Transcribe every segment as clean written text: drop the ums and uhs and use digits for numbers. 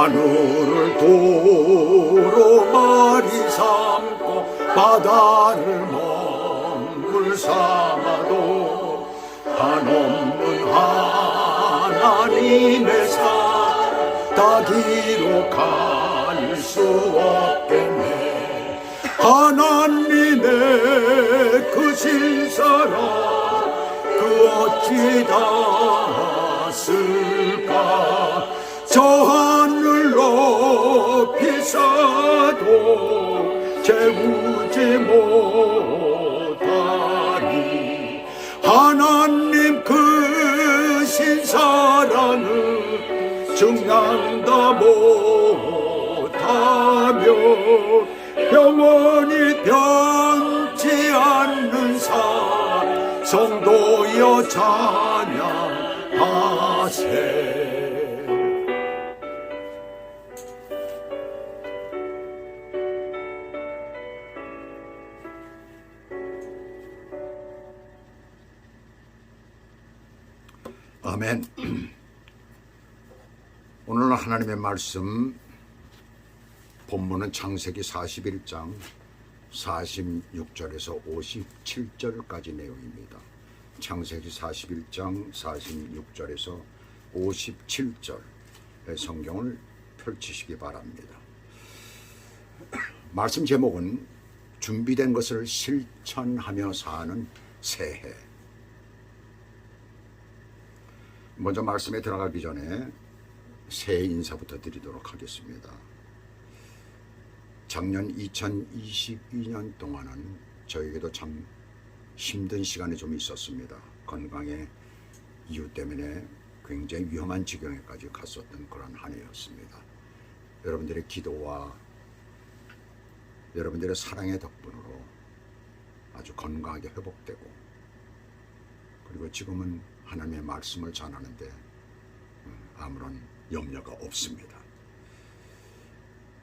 하늘을 도로 말이 삼고 바다를 먹물 삼아도 한없는 하나님의 사랑 다 기록할 수 없겠네. 하나님의 그 신사랑 그 어찌 닿았을까. 저 하늘 높이 쌓아도 채우지 못하니 하나님 그 신사랑을 증량다 못하며 영원히 변치 않는 사 성도여 찬양하세. 아멘. 오늘 하나님의 말씀 본문은 창세기 41장 46절에서 57절까지 내용입니다. 창세기 41장 46절에서 57절의 성경을 펼치시기 바랍니다. 말씀 제목은 준비된 것을 실천하며 사는 새해. 먼저 말씀에 들어가기 전에 새해 인사부터 드리도록 하겠습니다. 작년 2022년 동안은 저에게도 참 힘든 시간이 좀 있었습니다. 건강의 이유 때문에 굉장히 위험한 지경에까지 갔었던 그런 한 해였습니다. 여러분들의 기도와 여러분들의 사랑의 덕분으로 아주 건강하게 회복되고, 그리고 지금은 하나님의 말씀을 전하는데 아무런 염려가 없습니다.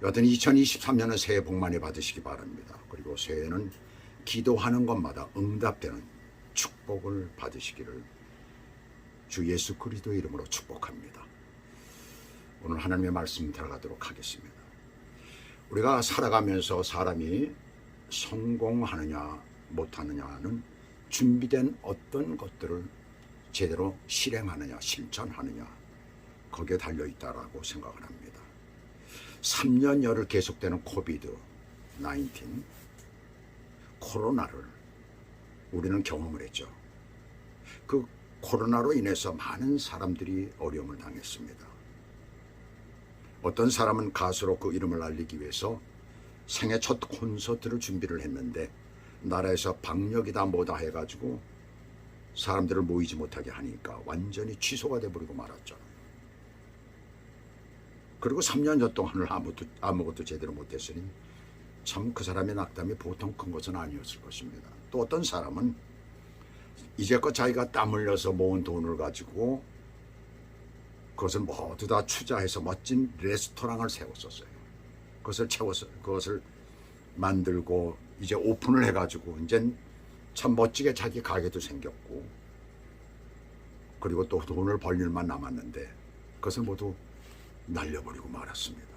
여튼 2023년은 새해 복 많이 받으시기 바랍니다. 그리고 새해는 기도하는 것마다 응답되는 축복을 받으시기를 주 예수 그리스도의 이름으로 축복합니다. 오늘 하나님의 말씀 들어가도록 하겠습니다. 우리가 살아가면서 사람이 성공하느냐 못하느냐는 준비된 어떤 것들을 제대로 실행하느냐 실천하느냐 거기에 달려있다라고 생각을 합니다. 3년여를 계속되는 코비드 19 코로나를 우리는 경험을 했죠. 그 코로나로 인해서 많은 사람들이 어려움을 당했습니다. 어떤 사람은 가수로 그 이름을 알리기 위해서 생애 첫 콘서트를 준비를 했는데 나라에서 방역이다 뭐다 해가지고 사람들을 모이지 못하게 하니까 완전히 취소가 돼버리고 말았죠. 그리고 3년여 동안을 아무것도 제대로 못했으니 참 그 사람의 낙담이 보통 큰 것은 아니었을 것입니다. 또 어떤 사람은 이제껏 자기가 땀 흘려서 모은 돈을 가지고 그것을 모두 다 투자해서 멋진 레스토랑을 세웠었어요. 그것을 만들고 이제 오픈을 해가지고 이제 참 멋지게 자기 가게도 생겼고, 그리고 또 돈을 벌 일만 남았는데 그것을 모두 날려버리고 말았습니다.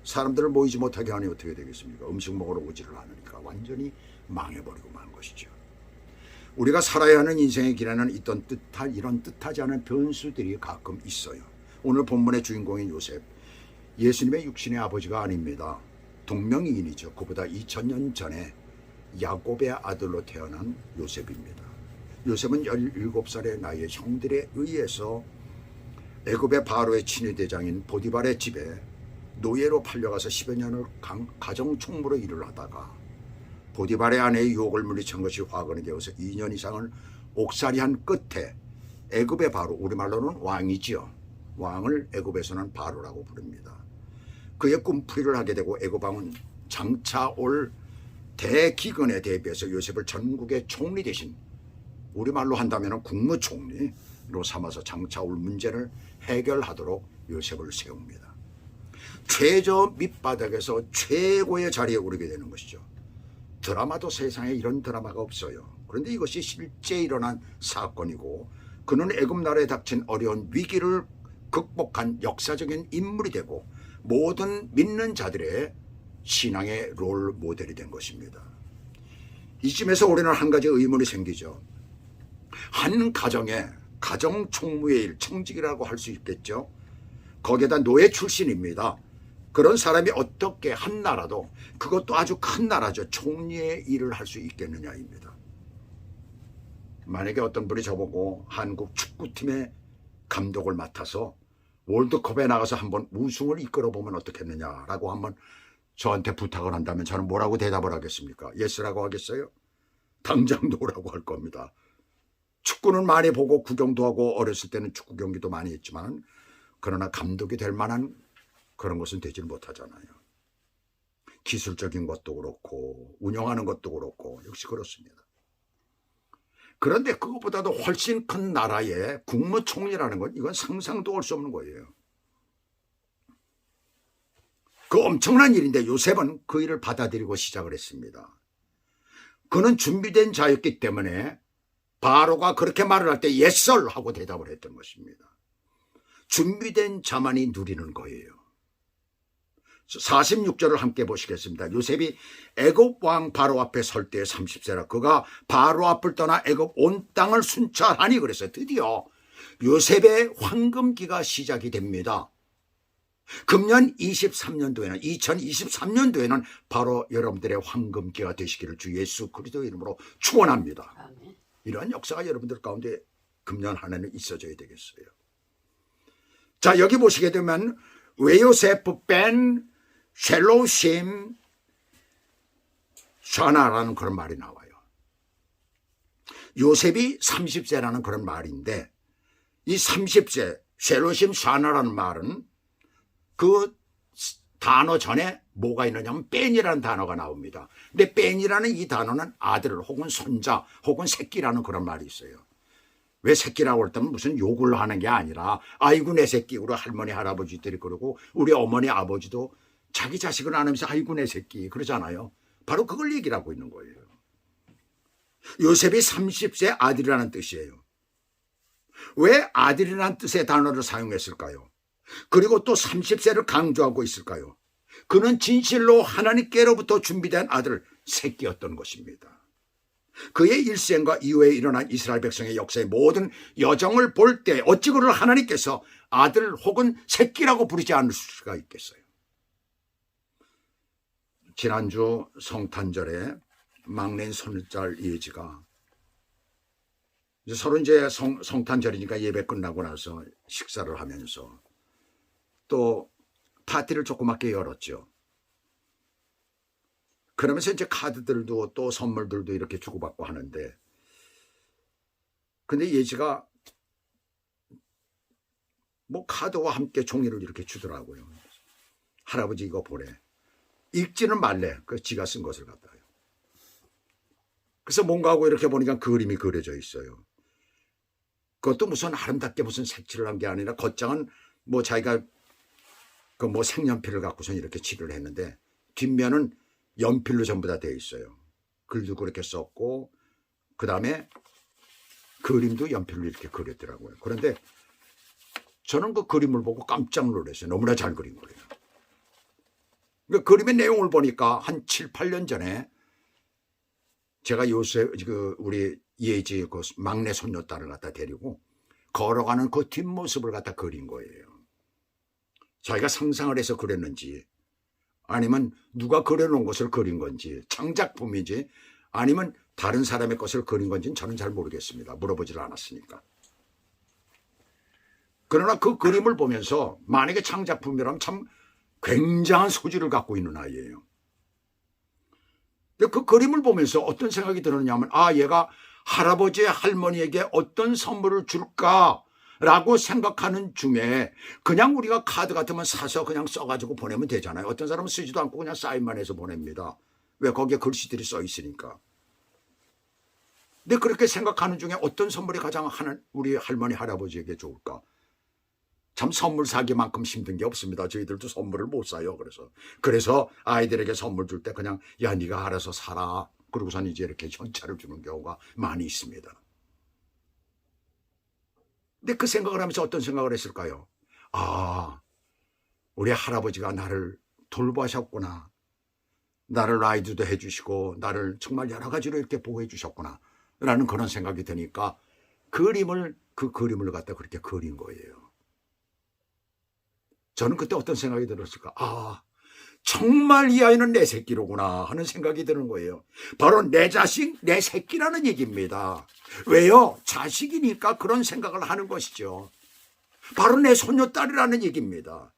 사람들을 모이지 못하게 하니 어떻게 되겠습니까? 음식 먹으러 오지를 않으니까 완전히 망해버리고 만 것이죠. 우리가 살아야 하는 인생의 길에는 이런 뜻하지 않은 변수들이 가끔 있어요. 오늘 본문의 주인공인 요셉, 예수님의 육신의 아버지가 아닙니다. 동명이인이죠. 그보다 2000년 전에 야곱의 아들로 태어난 요셉입니다. 요셉은 17살의 나이에 형들에 의해서 애굽의 바로의 친위대장인 보디발의 집에 노예로 팔려가서 10여 년을 가정총무로 일을 하다가 보디발의 아내의 유혹을 물리친 것이 화근이 되어서 2년 이상을 옥살이한 끝에 애굽의 바로, 우리말로는 왕이지요. 왕을 애굽에서는 바로라고 부릅니다. 그의 꿈풀이를 하게 되고 애굽 왕은 장차 올 대기근에 대비해서 요셉을 전국의 총리 대신, 우리말로 한다면 국무총리로 삼아서 장차 올 문제를 해결하도록 요셉을 세웁니다. 최저 밑바닥에서 최고의 자리에 오르게 되는 것이죠. 드라마도 세상에 이런 드라마가 없어요. 그런데 이것이 실제 일어난 사건이고, 그는 애굽 나라에 닥친 어려운 위기를 극복한 역사적인 인물이 되고 모든 믿는 자들의 신앙의 롤 모델이 된 것입니다. 이쯤에서 우리는 한 가지 의문이 생기죠. 한 가정에 가정 총무의 일, 청직이라고 할 수 있겠죠. 거기에다 노예 출신입니다. 그런 사람이 어떻게 한 나라도, 그것도 아주 큰 나라죠, 총리의 일을 할 수 있겠느냐입니다. 만약에 어떤 분이 저보고 한국 축구팀의 감독을 맡아서 월드컵에 나가서 한번 우승을 이끌어보면 어떻겠느냐라고 한번 저한테 부탁을 한다면 저는 뭐라고 대답을 하겠습니까? 예스라고 하겠어요? 당장 노라고 할 겁니다. 축구는 많이 보고 구경도 하고 어렸을 때는 축구 경기도 많이 했지만, 그러나 감독이 될 만한 그런 것은 되질 못하잖아요. 기술적인 것도 그렇고 운영하는 것도 그렇고 역시 그렇습니다. 그런데 그것보다도 훨씬 큰 나라의 국무총리라는 건 이건 상상도 할 수 없는 거예요. 그 엄청난 일인데 요셉은 그 일을 받아들이고 시작을 했습니다. 그는 준비된 자였기 때문에 바로가 그렇게 말을 할 때 yes sir 하고 대답을 했던 것입니다. 준비된 자만이 누리는 거예요. 46절을 함께 보시겠습니다. 요셉이 애굽 왕 바로 앞에 설 때 30세라 그가 바로 앞을 떠나 애굽 온 땅을 순찰하니, 그래서 드디어 요셉의 황금기가 시작이 됩니다. 금년 2023년도에는 바로 여러분들의 황금기가 되시기를 주 예수 그리스도의 이름으로 축원합니다. 아멘. 이러한 역사가 여러분들 가운데 금년 한 해는 있어져야 되겠어요. 자, 여기 보시게 되면 외요세프 벤 쉘로심 샤나라는 그런 말이 나와요. 요셉이 30세라는 그런 말인데, 이 30세 쉘로심 샤나라는 말은 그 단어 전에 뭐가 있느냐면 뺀이라는 단어가 나옵니다. 근데 뺀이라는 이 단어는 아들 혹은 손자 혹은 새끼라는 그런 말이 있어요. 왜 새끼라고 할 때는 무슨 욕을 하는 게 아니라 아이고 내 새끼, 우리 할머니 할아버지들이 그러고 우리 어머니 아버지도 자기 자식을 안으면서 아이고 내 새끼 그러잖아요. 바로 그걸 얘기를 하고 있는 거예요. 요셉이 30세 아들이라는 뜻이에요. 왜 아들이라는 뜻의 단어를 사용했을까요? 그리고 또 30세를 강조하고 있을까요? 그는 진실로 하나님께로부터 준비된 아들 새끼였던 것입니다. 그의 일생과 이후에 일어난 이스라엘 백성의 역사의 모든 여정을 볼 때 어찌 그를 하나님께서 아들 혹은 새끼라고 부르지 않을 수가 있겠어요? 지난주 성탄절에 막내 손자 예지가 서로 이제 성탄절이니까 예배 끝나고 나서 식사를 하면서 또 파티를 조그맣게 열었죠. 그러면서 이제 카드들도 또 선물들도 이렇게 주고받고 하는데, 근데 예지가 뭐 카드와 함께 종이를 이렇게 주더라고요. 할아버지 이거 보내. 읽지는 말래. 그 지가 쓴 것을 갖다요. 그래서 뭔가 하고 이렇게 보니까 그림이 그려져 있어요. 그것도 무슨 아름답게 무슨 색칠을 한 게 아니라 겉장은 뭐 자기가 그 뭐 색연필을 갖고선 이렇게 칠을 했는데 뒷면은 연필로 전부 다 되어 있어요. 글도 그렇게 썼고 그 다음에 그림도 연필로 이렇게 그렸더라고요. 그런데 저는 그 그림을 보고 깜짝 놀랐어요. 너무나 잘 그린 거예요. 그 그림의 내용을 보니까 한 7, 8년 전에 제가 요새 우리 예지 그 막내 손녀딸을 갖다 데리고 걸어가는 그 뒷모습을 갖다 그린 거예요. 자기가 상상을 해서 그렸는지 아니면 누가 그려놓은 것을 그린 건지 창작품이지 아니면 다른 사람의 것을 그린 건지는 저는 잘 모르겠습니다. 물어보질 않았으니까. 그러나 그 그림을 보면서 만약에 창작품이라면 참 굉장한 소질을 갖고 있는 아이예요. 근데 그 그림을 보면서 어떤 생각이 들었냐면 얘가 할아버지 할머니에게 어떤 선물을 줄까라고 생각하는 중에 그냥 우리가 카드 같으면 사서 그냥 써가지고 보내면 되잖아요. 어떤 사람은 쓰지도 않고 그냥 사인만 해서 보냅니다. 왜? 거기에 글씨들이 써 있으니까. 근데 그렇게 생각하는 중에 어떤 선물이 가장 우리 할머니 할아버지에게 좋을까? 참 선물 사기만큼 힘든 게 없습니다. 저희들도 선물을 못 사요. 그래서 아이들에게 선물 줄 때 그냥 야 네가 알아서 사라. 그러고선 이제 이렇게 현찰을 주는 경우가 많이 있습니다. 근데 그 생각을 하면서 어떤 생각을 했을까요? 아, 우리 할아버지가 나를 돌보셨구나. 나를 라이드도 해주시고 나를 정말 여러 가지로 이렇게 보호해 주셨구나 라는 그런 생각이 드니까 그 그림을 갖다 그렇게 그린 거예요. 저는 그때 어떤 생각이 들었을까? 아, 정말 이 아이는 내 새끼로구나 하는 생각이 드는 거예요. 바로 내 자식, 내 새끼라는 얘기입니다. 왜요? 자식이니까 그런 생각을 하는 것이죠. 바로 내 손녀딸이라는 얘기입니다.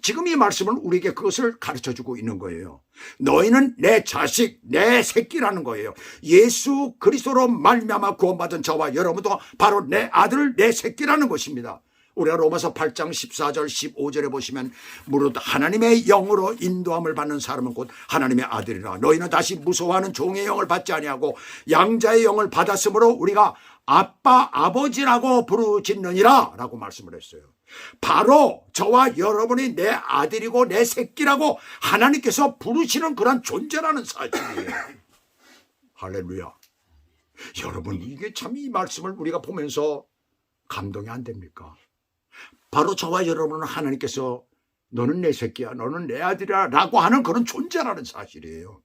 지금 이 말씀은 우리에게 그것을 가르쳐주고 있는 거예요. 너희는 내 자식, 내 새끼라는 거예요. 예수 그리스도로 말미암아 구원받은 저와 여러분도 바로 내 아들, 내 새끼라는 것입니다. 우리가 로마서 8장 14절 15절에 보시면 무릇 하나님의 영으로 인도함을 받는 사람은 곧 하나님의 아들이라. 너희는 다시 무서워하는 종의 영을 받지 아니하고 양자의 영을 받았으므로 우리가 아빠, 아버지라고 부르짖느니라 라고 말씀을 했어요. 바로 저와 여러분이 내 아들이고 내 새끼라고 하나님께서 부르시는 그런 존재라는 사실이에요. 할렐루야. 여러분, 이게 참 이 말씀을 우리가 보면서 감동이 안 됩니까? 바로 저와 여러분은 하나님께서 너는 내 새끼야, 너는 내 아들이야 라고 하는 그런 존재라는 사실이에요.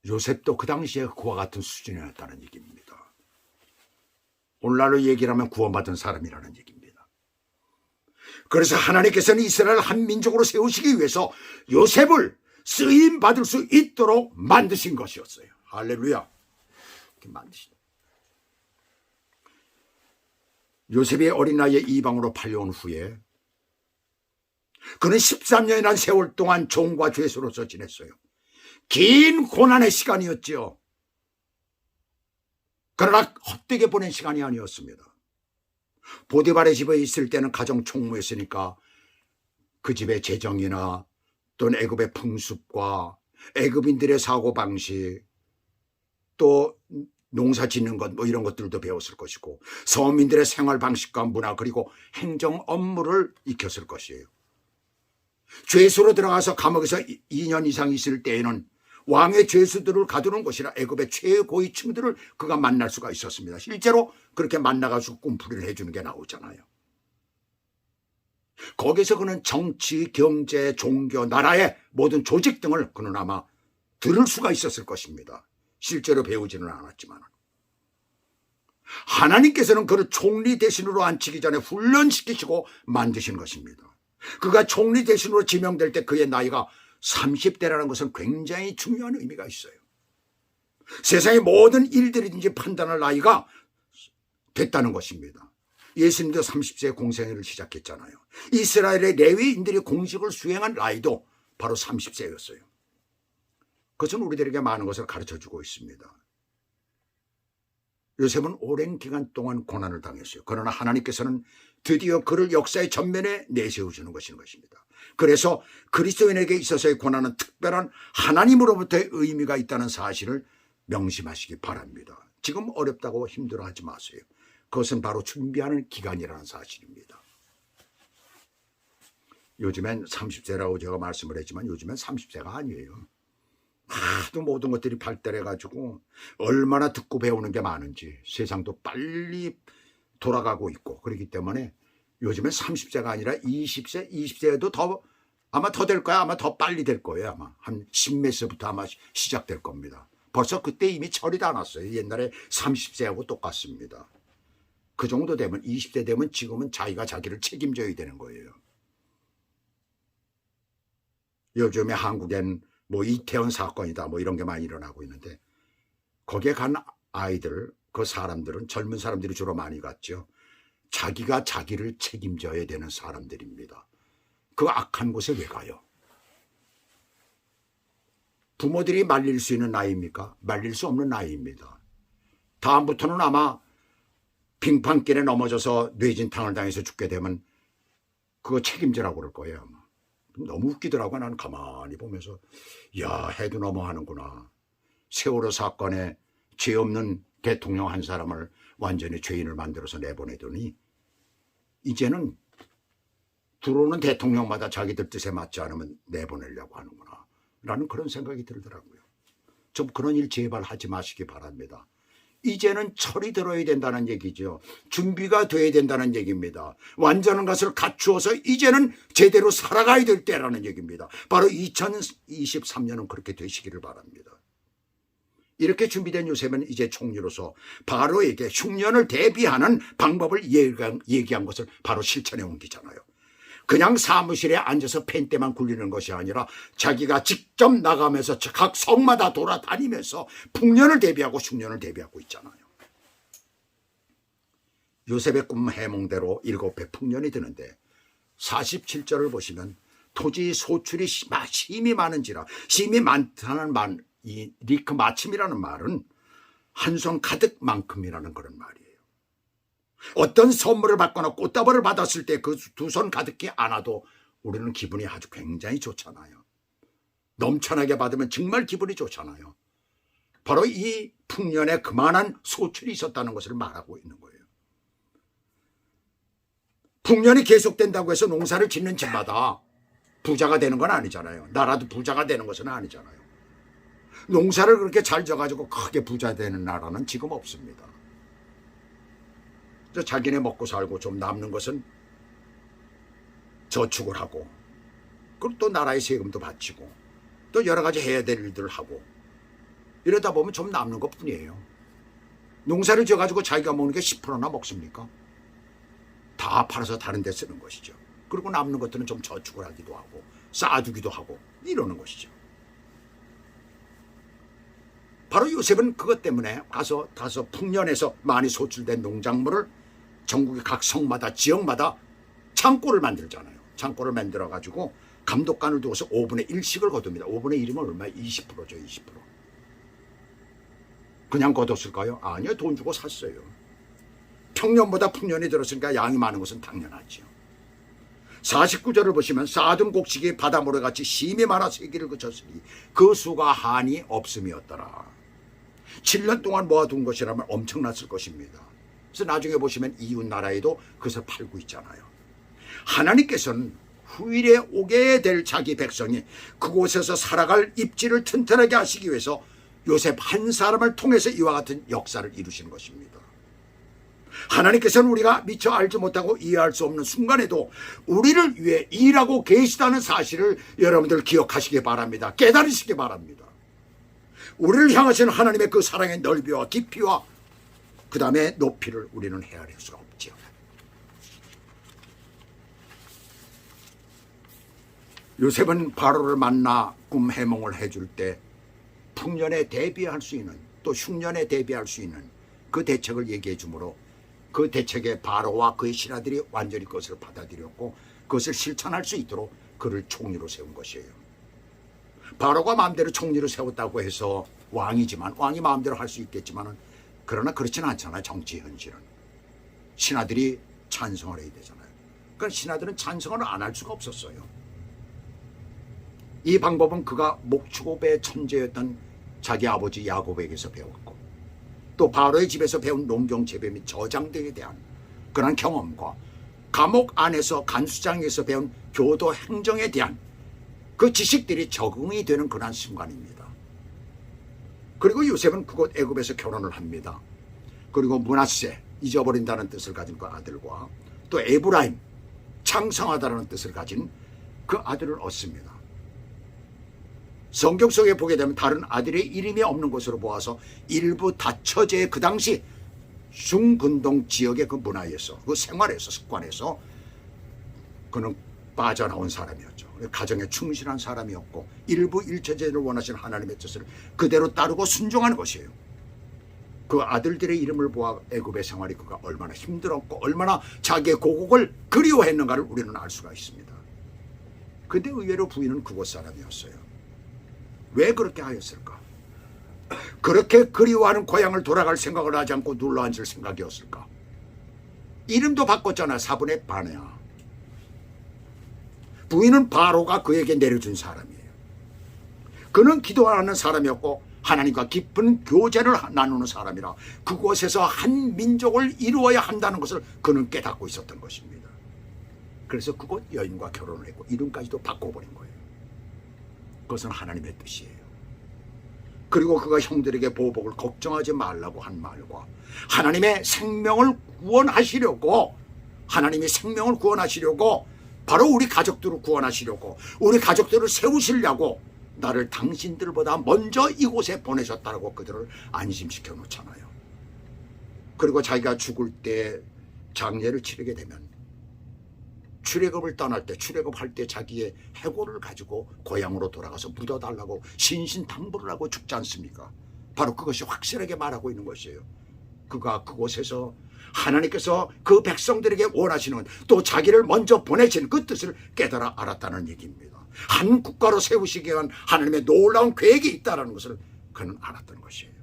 요셉도 그 당시에 그와 같은 수준이었다는 얘기입니다. 오늘날로 얘기를 하면 구원받은 사람이라는 얘기입니다. 그래서 하나님께서는 이스라엘을 한 민족으로 세우시기 위해서 요셉을 쓰임받을 수 있도록 만드신 것이었어요. 할렐루야. 이렇게 만드신. 요셉이 어린 나이에 이방으로 팔려온 후에 그는 13년이라는 세월 동안 종과 죄수로서 지냈어요. 긴 고난의 시간이었죠. 그러나 헛되게 보낸 시간이 아니었습니다. 보디발의 집에 있을 때는 가정 총무였으니까 그 집의 재정이나 또는 애굽의 풍습과 애굽인들의 사고방식 또 농사 짓는 것 뭐 이런 것들도 배웠을 것이고 서민들의 생활 방식과 문화 그리고 행정 업무를 익혔을 것이에요. 죄수로 들어가서 감옥에서 2년 이상 있을 때에는 왕의 죄수들을 가두는 곳이라 애굽의 최고위층들을 그가 만날 수가 있었습니다. 실제로 그렇게 만나가지고 꿈풀이를 해주는 게 나오잖아요. 거기서 그는 정치, 경제, 종교, 나라의 모든 조직 등을 그는 아마 들을 수가 있었을 것입니다. 실제로 배우지는 않았지만 하나님께서는 그를 총리 대신으로 앉히기 전에 훈련시키시고 만드신 것입니다. 그가 총리 대신으로 지명될 때 그의 나이가 30대라는 것은 굉장히 중요한 의미가 있어요. 세상의 모든 일들이든지 판단할 나이가 됐다는 것입니다. 예수님도 30세에 공생애를 시작했잖아요. 이스라엘의 레위인들이 공직을 수행한 나이도 바로 30세였어요. 그것은 우리들에게 많은 것을 가르쳐주고 있습니다. 요셉은 오랜 기간 동안 고난을 당했어요. 그러나 하나님께서는 드디어 그를 역사의 전면에 내세워주는 것입니다. 그래서 그리스도인에게 있어서의 고난은 특별한 하나님으로부터의 의미가 있다는 사실을 명심하시기 바랍니다. 지금 어렵다고 힘들어하지 마세요. 그것은 바로 준비하는 기간이라는 사실입니다. 요즘엔 30세라고 제가 말씀을 했지만 요즘엔 30세가 아니에요. 하도 모든 것들이 발달해가지고 얼마나 듣고 배우는 게 많은지 세상도 빨리 돌아가고 있고 그렇기 때문에 요즘엔 30세가 아니라 20세, 20세에도 아마 더 될 거야. 아마 더 빨리 될 거예요. 아마 한 10몇 세부터 아마 시작될 겁니다. 벌써 그때 이미 철이 다 났어요. 옛날에 30세하고 똑같습니다. 그 정도 되면 20세 되면 지금은 자기가 자기를 책임져야 되는 거예요. 요즘에 한국엔 뭐 이태원 사건이다 뭐 이런 게 많이 일어나고 있는데 거기에 간 아이들 그 사람들은 젊은 사람들이 주로 많이 갔죠. 자기가 자기를 책임져야 되는 사람들입니다. 그 악한 곳에 왜 가요? 부모들이 말릴 수 있는 나이입니까? 말릴 수 없는 나이입니다. 다음부터는 아마 빙판길에 넘어져서 뇌진탕을 당해서 죽게 되면 그거 책임지라고 그럴 거예요. 아마. 너무 웃기더라고요. 난 가만히 보면서 야 해도 넘어하는구나. 세월호 사건에 죄 없는 대통령 한 사람을 완전히 죄인을 만들어서 내보내더니 이제는 들어오는 대통령마다 자기들 뜻에 맞지 않으면 내보내려고 하는구나 라는 그런 생각이 들더라고요. 좀 그런 일 제발 하지 마시기 바랍니다. 이제는 철이 들어야 된다는 얘기죠. 준비가 돼야 된다는 얘기입니다. 완전한 것을 갖추어서 이제는 제대로 살아가야 될 때라는 얘기입니다. 바로 2023년은 그렇게 되시기를 바랍니다. 이렇게 준비된 요셉은 이제 총리로서 바로에게 흉년을 대비하는 방법을 얘기한 것을 바로 실천해 옮기잖아요. 그냥 사무실에 앉아서 펜대만 굴리는 것이 아니라 자기가 직접 나가면서 각 성마다 돌아다니면서 풍년을 대비하고 흉년을 대비하고 있잖아요. 요셉의 꿈 해몽대로 7배 풍년이 드는데 47절을 보시면 토지 소출이 심히 많은지라, 심히 많다는 말, 이 리크 마침이라는 말은 한 손 가득만큼이라는 그런 말이에요. 어떤 선물을 받거나 꽃다발을 받았을 때 그 두 손 가득히 안아도 우리는 기분이 아주 굉장히 좋잖아요. 넘쳐나게 받으면 정말 기분이 좋잖아요. 바로 이 풍년에 그만한 소출이 있었다는 것을 말하고 있는 거예요. 풍년이 계속된다고 해서 농사를 짓는 집마다 부자가 되는 건 아니잖아요. 나라도 부자가 되는 것은 아니잖아요. 농사를 그렇게 잘 져가지고 크게 부자 되는 나라는 지금 없습니다. 자기네 먹고 살고 좀 남는 것은 저축을 하고, 그리고 또 나라의 세금도 바치고, 또 여러 가지 해야 될 일들을 하고, 이러다 보면 좀 남는 것 뿐이에요. 농사를 지어가지고 자기가 먹는 게 10%나 먹습니까? 다 팔아서 다른 데 쓰는 것이죠. 그리고 남는 것들은 좀 저축을 하기도 하고 쌓아두기도 하고 이러는 것이죠. 바로 요셉은 그것 때문에 가서 풍년에서 많이 소출된 농작물을 전국의 각 성마다 지역마다 창고를 만들잖아요. 창고를 만들어가지고 감독관을 두어서 5분의 1씩을 거둡니다. 5분의 1이면 얼마야? 20%죠. 20%. 그냥 거뒀을까요? 아니요. 돈 주고 샀어요. 평년보다 풍년이 들었으니까 양이 많은 것은 당연하죠. 49절을 보시면 쌓아둔 곡식이 바닷모래같이 심히 많아 세기를 그쳤으니 그 수가 한이 없음이었더라. 7년 동안 모아둔 것이라면 엄청났을 것입니다. 그래서 나중에 보시면 이웃 나라에도 그것을 팔고 있잖아요. 하나님께서는 후일에 오게 될 자기 백성이 그곳에서 살아갈 입지를 튼튼하게 하시기 위해서 요셉 한 사람을 통해서 이와 같은 역사를 이루시는 것입니다. 하나님께서는 우리가 미처 알지 못하고 이해할 수 없는 순간에도 우리를 위해 일하고 계시다는 사실을 여러분들 기억하시기 바랍니다. 깨달으시기 바랍니다. 우리를 향하시는 하나님의 그 사랑의 넓이와 깊이와 그 다음에 높이를 우리는 헤아릴 수가 없죠. 요셉은 바로를 만나 꿈 해몽을 해줄 때 풍년에 대비할 수 있는, 또 흉년에 대비할 수 있는 그 대책을 얘기해 주므로 그 대책에 바로와 그의 신하들이 완전히 그것을 받아들였고 그것을 실천할 수 있도록 그를 총리로 세운 것이에요. 바로가 마음대로 총리로 세웠다고 해서 왕이지만, 왕이 마음대로 할 수 있겠지만, 그러나 그렇지는 않잖아요. 정치 현실은 신하들이 찬성을 해야 되잖아요. 그러니까 신하들은 찬성을 안 할 수가 없었어요. 이 방법은 그가 목축업의 천재였던 자기 아버지 야곱에게서 배웠고, 또 바로의 집에서 배운 농경 재배 및 저장 등에 대한 그런 경험과 감옥 안에서 간수장에서 배운 교도 행정에 대한 그 지식들이 적응이 되는 그런 순간입니다. 그리고 요셉은 그곳 애굽에서 결혼을 합니다. 그리고 므낫세, 잊어버린다는 뜻을 가진 그 아들과 또 에브라임, 창성하다는 뜻을 가진 그 아들을 얻습니다. 성경 속에 보게 되면 다른 아들의 이름이 없는 것으로 보아서 일부 다처제의 그 당시 중근동 지역의 그 문화에서, 그 생활에서, 습관에서 그는 빠져나온 사람이었죠. 가정에 충실한 사람이었고 일부 일처제를 원하시는 하나님의 뜻을 그대로 따르고 순종하는 것이에요. 그 아들들의 이름을 보아 애굽의 생활이 그가 얼마나 힘들었고 얼마나 자기의 고국을 그리워했는가를 우리는 알 수가 있습니다. 그런데 의외로 부인은 그곳 사람이었어요. 왜 그렇게 하였을까? 그렇게 그리워하는 고향을 돌아갈 생각을 하지 않고 눌러앉을 생각이었을까? 이름도 바꿨잖아. 4분의 반이야. 부인은 바로가 그에게 내려준 사람이에요. 그는 기도하는 사람이었고 하나님과 깊은 교제를 나누는 사람이라 그곳에서 한 민족을 이루어야 한다는 것을 그는 깨닫고 있었던 것입니다. 그래서 그곳 여인과 결혼을 했고 이름까지도 바꿔버린 거예요. 그것은 하나님의 뜻이에요. 그리고 그가 형들에게 보복을 걱정하지 말라고 한 말과 하나님의 생명을 구원하시려고, 하나님이 생명을 구원하시려고, 바로 우리 가족들을 구원하시려고, 우리 가족들을 세우시려고 나를 당신들보다 먼저 이곳에 보내셨다고 그들을 안심시켜 놓잖아요. 그리고 자기가 죽을 때 장례를 치르게 되면 출애굽을 떠날 때, 출애굽할 때 자기의 해골을 가지고 고향으로 돌아가서 묻어달라고 신신당부를 하고 죽지 않습니까? 바로 그것이 확실하게 말하고 있는 것이에요. 그가 그곳에서 하나님께서 그 백성들에게 원하시는, 또 자기를 먼저 보내신 그 뜻을 깨달아 알았다는 얘기입니다. 한 국가로 세우시기 위한 하나님의 놀라운 계획이 있다는 것을 그는 알았던 것이에요.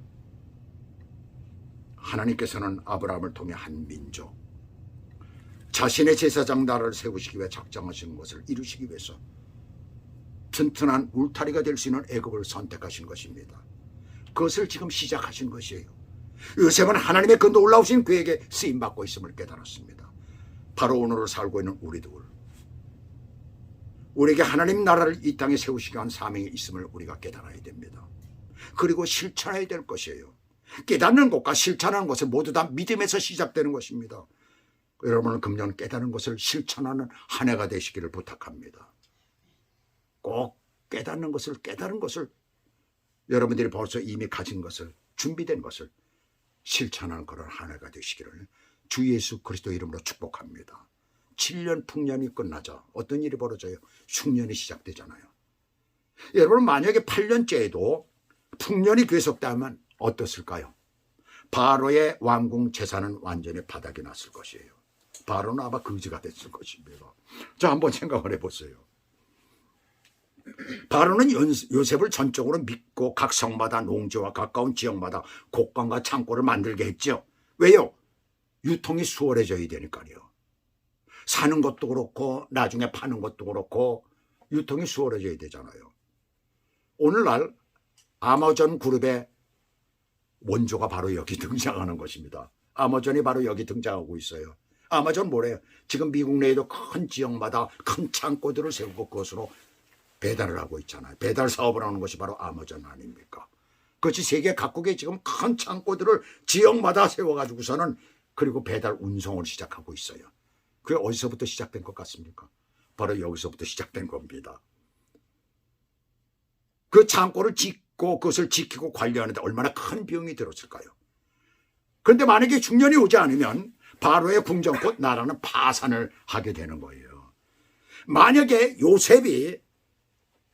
하나님께서는 아브라함을 통해 한 민족, 자신의 제사장 나라를 세우시기 위해 작정하시는 것을 이루시기 위해서 튼튼한 울타리가 될 수 있는 애굽을 선택하신 것입니다. 그것을 지금 시작하신 것이에요. 요셉은 하나님의 그 놀라우신 계획에 쓰임받고 있음을 깨달았습니다. 바로 오늘을 살고 있는 우리들, 우리에게 하나님 나라를 이 땅에 세우시기 위한 사명이 있음을 우리가 깨달아야 됩니다. 그리고 실천해야 될 것이에요. 깨닫는 것과 실천하는 것은 모두 다 믿음에서 시작되는 것입니다. 여러분은 금년 깨닫는 것을 실천하는 한 해가 되시기를 부탁합니다. 꼭 깨닫는 것을, 깨달은 것을, 여러분들이 벌써 이미 가진 것을, 준비된 것을 실천하는 그런 한 해가 되시기를 주 예수 그리스도 이름으로 축복합니다. 7년 풍년이 끝나자 어떤 일이 벌어져요? 흉년이 시작되잖아요. 여러분, 만약에 8년째에도 풍년이 계속되면 어떻을까요? 바로의 왕궁 재산은 완전히 바닥이 났을 것이에요. 바로는 아마 거지가 됐을 것입니다. 자, 한번 생각을 해보세요. 바로는 요셉을 전적으로 믿고 각 성마다 농지와 가까운 지역마다 곡간과 창고를 만들게 했죠. 왜요? 유통이 수월해져야 되니까요. 사는 것도 그렇고 나중에 파는 것도 그렇고 유통이 수월해져야 되잖아요. 오늘날 아마존 그룹의 원조가 바로 여기 등장하는 것입니다. 아마존이 바로 여기 등장하고 있어요. 아마존 뭐래요? 지금 미국 내에도 큰 지역마다 큰 창고들을 세우고 그것으로 배달을 하고 있잖아요. 배달 사업을 하는 것이 바로 아마존 아닙니까? 그것이 세계 각국에 지금 큰 창고들을 지역마다 세워가지고서는 그리고 배달 운송을 시작하고 있어요. 그게 어디서부터 시작된 것 같습니까? 바로 여기서부터 시작된 겁니다. 그 창고를 짓고 그것을 지키고 관리하는데 얼마나 큰 비용이 들었을까요? 그런데 만약에 중년이 오지 않으면 바로의 궁정꽃 나라는 파산을 하게 되는 거예요. 만약에 요셉이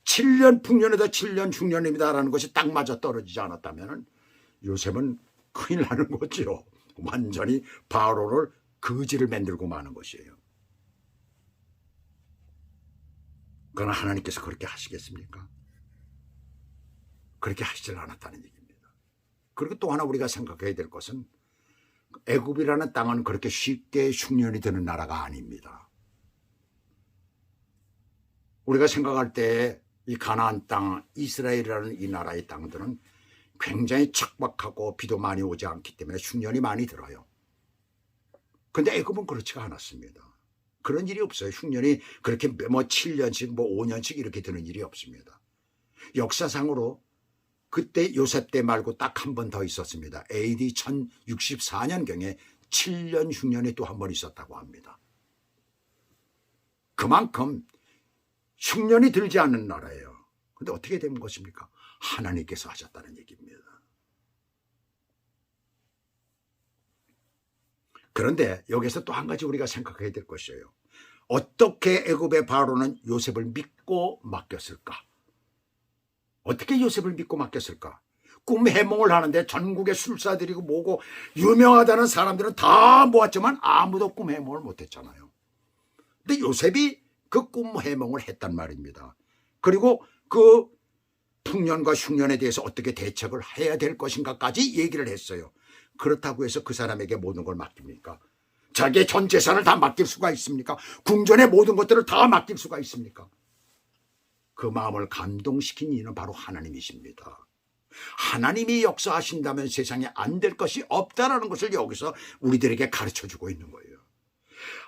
7년 풍년에다 7년 흉년입니다라는 것이 딱 맞아 떨어지지 않았다면 요셉은 큰일 나는 거죠. 완전히 바로를 거지를 만들고 마는 것이에요. 그러나 하나님께서 그렇게 하시겠습니까? 그렇게 하시질 않았다는 얘기입니다. 그리고 또 하나 우리가 생각해야 될 것은 애굽이라는 땅은 그렇게 쉽게 흉년이 드는 나라가 아닙니다. 우리가 생각할 때 이 가나안 땅, 이스라엘이라는 이 나라의 땅들은 굉장히 척박하고 비도 많이 오지 않기 때문에 흉년이 많이 들어요. 그런데 애굽은 그렇지가 않았습니다. 그런 일이 없어요. 흉년이 그렇게 뭐 7년씩 뭐 5년씩 이렇게 드는 일이 없습니다. 역사상으로 그때 요셉 때 말고 딱 한 번 더 있었습니다. AD 1064년경에 7년 흉년이 또 한 번 있었다고 합니다. 그만큼 흉년이 들지 않는 나라예요. 그런데 어떻게 된 것입니까? 하나님께서 하셨다는 얘기입니다. 그런데 여기서 또 한 가지 우리가 생각해야 될 것이에요. 어떻게 애굽의 바로는 요셉을 믿고 맡겼을까? 어떻게 요셉을 믿고 맡겼을까? 꿈 해몽을 하는데 전국의 술사들이고 뭐고 유명하다는 사람들은 다 모았지만 아무도 꿈 해몽을 못했잖아요. 근데 요셉이 그 꿈 해몽을 했단 말입니다. 그리고 그 풍년과 흉년에 대해서 어떻게 대책을 해야 될 것인가까지 얘기를 했어요. 그렇다고 해서 그 사람에게 모든 걸 맡깁니까? 자기의 전 재산을 다 맡길 수가 있습니까? 궁전의 모든 것들을 다 맡길 수가 있습니까? 그 마음을 감동시킨 이는 바로 하나님이십니다. 하나님이 역사하신다면 세상에 안 될 것이 없다라는 것을 여기서 우리들에게 가르쳐주고 있는 거예요.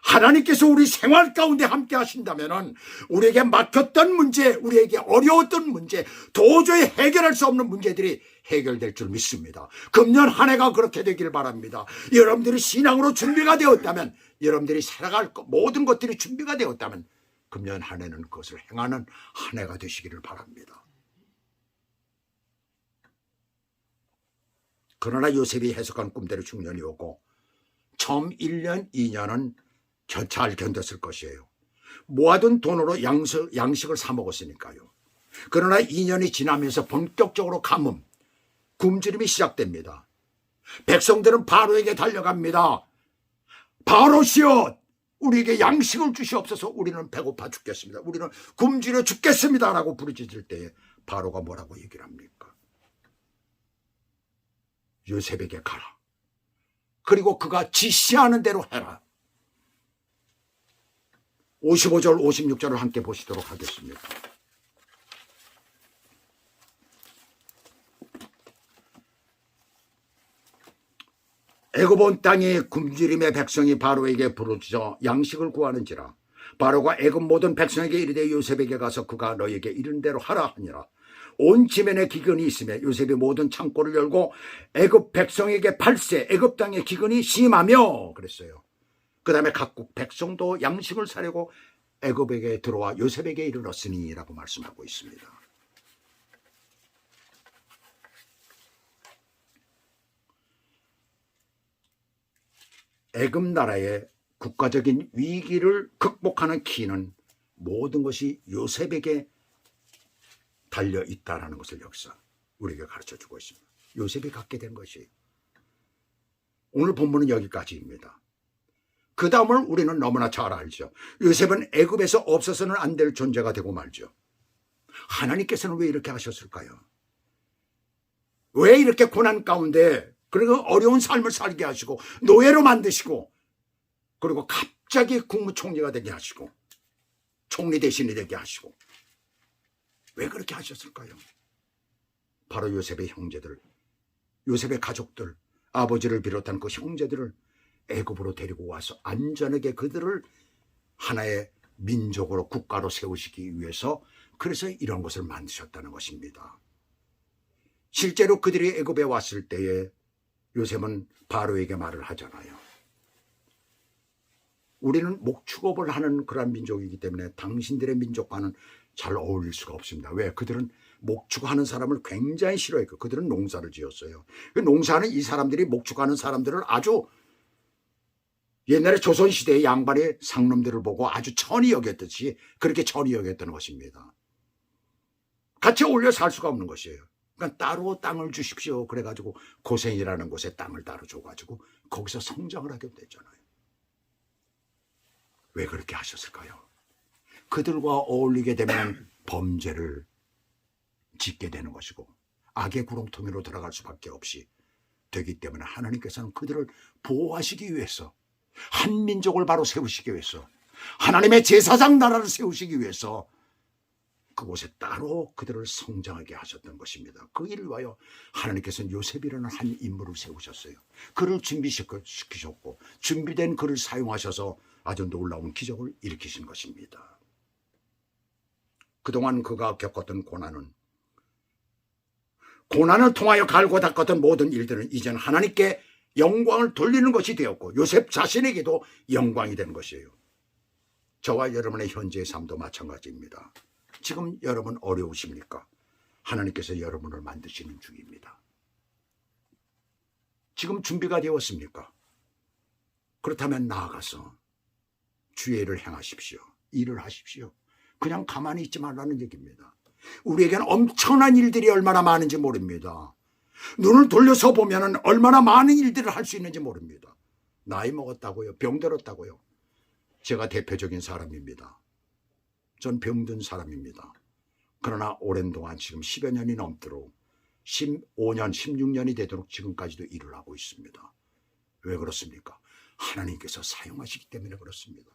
하나님께서 우리 생활 가운데 함께 하신다면 우리에게 막혔던 문제, 우리에게 어려웠던 문제, 도저히 해결할 수 없는 문제들이 해결될 줄 믿습니다. 금년 한 해가 그렇게 되길 바랍니다. 여러분들이 신앙으로 준비가 되었다면, 여러분들이 살아갈 모든 것들이 준비가 되었다면 금년 한 해는 그것을 행하는 한 해가 되시기를 바랍니다. 그러나 요셉이 해석한 꿈대로 중년이 오고 처음 1년, 2년은 잘 견뎠을 것이에요. 모아둔 돈으로 양식을 사 먹었으니까요. 그러나 2년이 지나면서 본격적으로 가뭄, 굶주림이 시작됩니다. 백성들은 바로에게 달려갑니다. 바로시여, 우리에게 양식을 주시옵소서. 우리는 배고파 죽겠습니다. 우리는 굶주려 죽겠습니다. 라고 부르짖을 때에 바로가 뭐라고 얘기를 합니까? 요셉에게 가라. 그리고 그가 지시하는 대로 해라. 55절 56절을 함께 보시도록 하겠습니다. 애굽 온 땅의 굶주림의 백성이 바로에게 부르짖어 양식을 구하는지라. 바로가 애굽 모든 백성에게 이르되 요셉에게 가서 그가 너에게 이른 대로 하라 하니라. 온 지면에 기근이 있으며 요셉이 모든 창고를 열고 애굽 백성에게 팔세, 애굽 땅의 기근이 심하며 그랬어요. 그 다음에 각국 백성도 양식을 사려고 애굽에게 들어와 요셉에게 이르렀으니 라고 말씀하고 있습니다. 애굽 나라의 국가적인 위기를 극복하는 키는 모든 것이 요셉에게 달려 있다는 것을 여기서 우리에게 가르쳐주고 있습니다. 요셉이 갖게 된 것이. 오늘 본문은 여기까지입니다. 그 다음을 우리는 너무나 잘 알죠. 요셉은 애굽에서 없어서는 안 될 존재가 되고 말죠. 하나님께서는 왜 이렇게 하셨을까요? 왜 이렇게 고난 가운데 그리고 어려운 삶을 살게 하시고 노예로 만드시고 그리고 갑자기 국무총리가 되게 하시고 총리 대신이 되게 하시고 왜 그렇게 하셨을까요? 바로 요셉의 형제들, 요셉의 가족들, 아버지를 비롯한 그 형제들을 애굽으로 데리고 와서 안전하게 그들을 하나의 민족으로 국가로 세우시기 위해서 그래서 이런 것을 만드셨다는 것입니다. 실제로 그들이 애굽에 왔을 때에 요셉은 바로에게 말을 하잖아요. 우리는 목축업을 하는 그런 민족이기 때문에 당신들의 민족과는 잘 어울릴 수가 없습니다. 왜? 그들은 목축하는 사람을 굉장히 싫어했고 그들은 농사를 지었어요. 농사는 이 사람들이 목축하는 사람들을 아주 옛날에 조선시대의 양반의 상놈들을 보고 아주 천히 여겼듯이 그렇게 천히 여겼던 것입니다. 같이 어울려 살 수가 없는 것이에요. 그러니까 따로 땅을 주십시오. 그래가지고 고센이라는 곳에 땅을 따로 줘가지고 거기서 성장을 하게 됐잖아요. 왜 그렇게 하셨을까요? 그들과 어울리게 되면 범죄를 짓게 되는 것이고 악의 구렁텅이로 들어갈 수밖에 없이 되기 때문에 하나님께서는 그들을 보호하시기 위해서 한 민족을 바로 세우시기 위해서 하나님의 제사장 나라를 세우시기 위해서 그곳에 따로 그들을 성장하게 하셨던 것입니다. 그 일을 위하여 하나님께서는 요셉이라는 한 인물을 세우셨어요. 그를 준비시키셨고 준비된 그를 사용하셔서 아주 놀라운 기적을 일으키신 것입니다. 그동안 그가 겪었던 고난을 통하여 갈고 닦았던 모든 일들은 이제는 하나님께 영광을 돌리는 것이 되었고 요셉 자신에게도 영광이 된 것이에요. 저와 여러분의 현재의 삶도 마찬가지입니다. 지금 여러분 어려우십니까? 하나님께서 여러분을 만드시는 중입니다. 지금 준비가 되었습니까? 그렇다면 나아가서 주의 일을 행하십시오. 일을 하십시오. 그냥 가만히 있지 말라는 얘기입니다. 우리에게는 엄청난 일들이 얼마나 많은지 모릅니다. 눈을 돌려서 보면 얼마나 많은 일들을 할 수 있는지 모릅니다. 나이 먹었다고요? 병들었다고요? 제가 대표적인 사람입니다. 전 병든 사람입니다. 그러나 오랜 동안 지금 10여 년이 넘도록 15년, 16년이 되도록 지금까지도 일을 하고 있습니다. 왜 그렇습니까? 하나님께서 사용하시기 때문에 그렇습니다.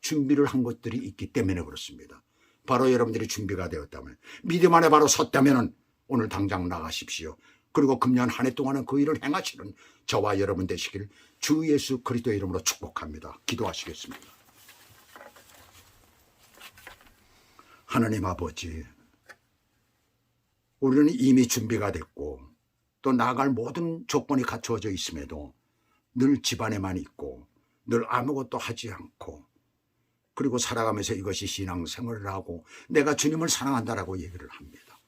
준비를 한 것들이 있기 때문에 그렇습니다. 바로 여러분들이 준비가 되었다면, 믿음 안에 바로 섰다면 오늘 당장 나가십시오. 그리고 금년 한 해 동안은 그 일을 행하시는 저와 여러분 되시길 주 예수 그리스도의 이름으로 축복합니다. 기도하시겠습니다. 하나님 아버지, 우리는 이미 준비가 됐고 또 나아갈 모든 조건이 갖추어져 있음에도 늘 집안에만 있고 늘 아무것도 하지 않고 그리고 살아가면서 이것이 신앙생활을 하고 내가 주님을 사랑한다라고 얘기를 합니다.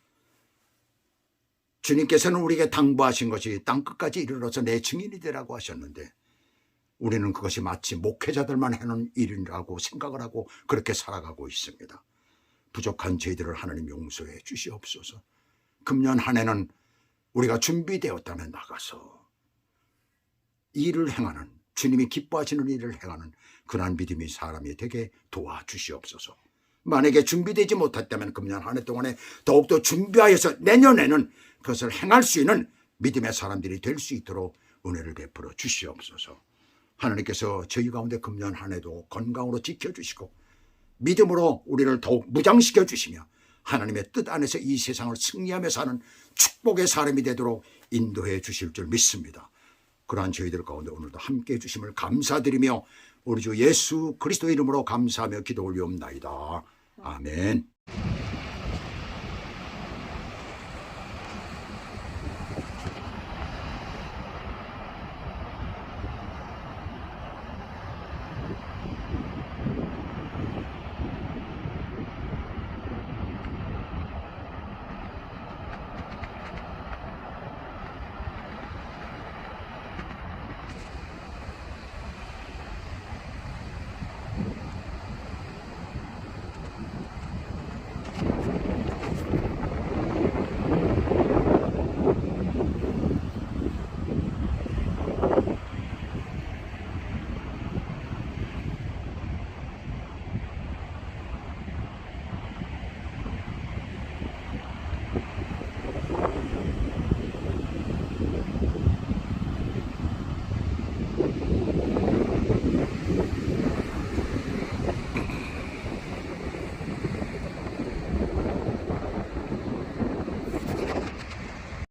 주님께서는 우리에게 당부하신 것이 땅끝까지 이르러서 내 증인이 되라고 하셨는데 우리는 그것이 마치 목회자들만 해놓은 일이라고 생각을 하고 그렇게 살아가고 있습니다. 부족한 저희들을 하나님 용서해 주시옵소서. 금년 한 해는 우리가 준비되었다면 나가서 일을 행하는, 주님이 기뻐하시는 일을 행하는 그러한 믿음이 사람이 되게 도와주시옵소서. 만약에 준비되지 못했다면 금년 한 해 동안에 더욱더 준비하여서 내년에는 그것을 행할 수 있는 믿음의 사람들이 될 수 있도록 은혜를 베풀어 주시옵소서. 하나님께서 저희 가운데 금년 한 해도 건강으로 지켜주시고 믿음으로 우리를 더욱 무장시켜 주시며 하나님의 뜻 안에서 이 세상을 승리하며 사는 축복의 사람이 되도록 인도해 주실 줄 믿습니다. 그러한 저희들 가운데 오늘도 함께해 주심을 감사드리며 우리 주 예수 그리스도 이름으로 감사하며 기도 올리옵나이다. 아멘.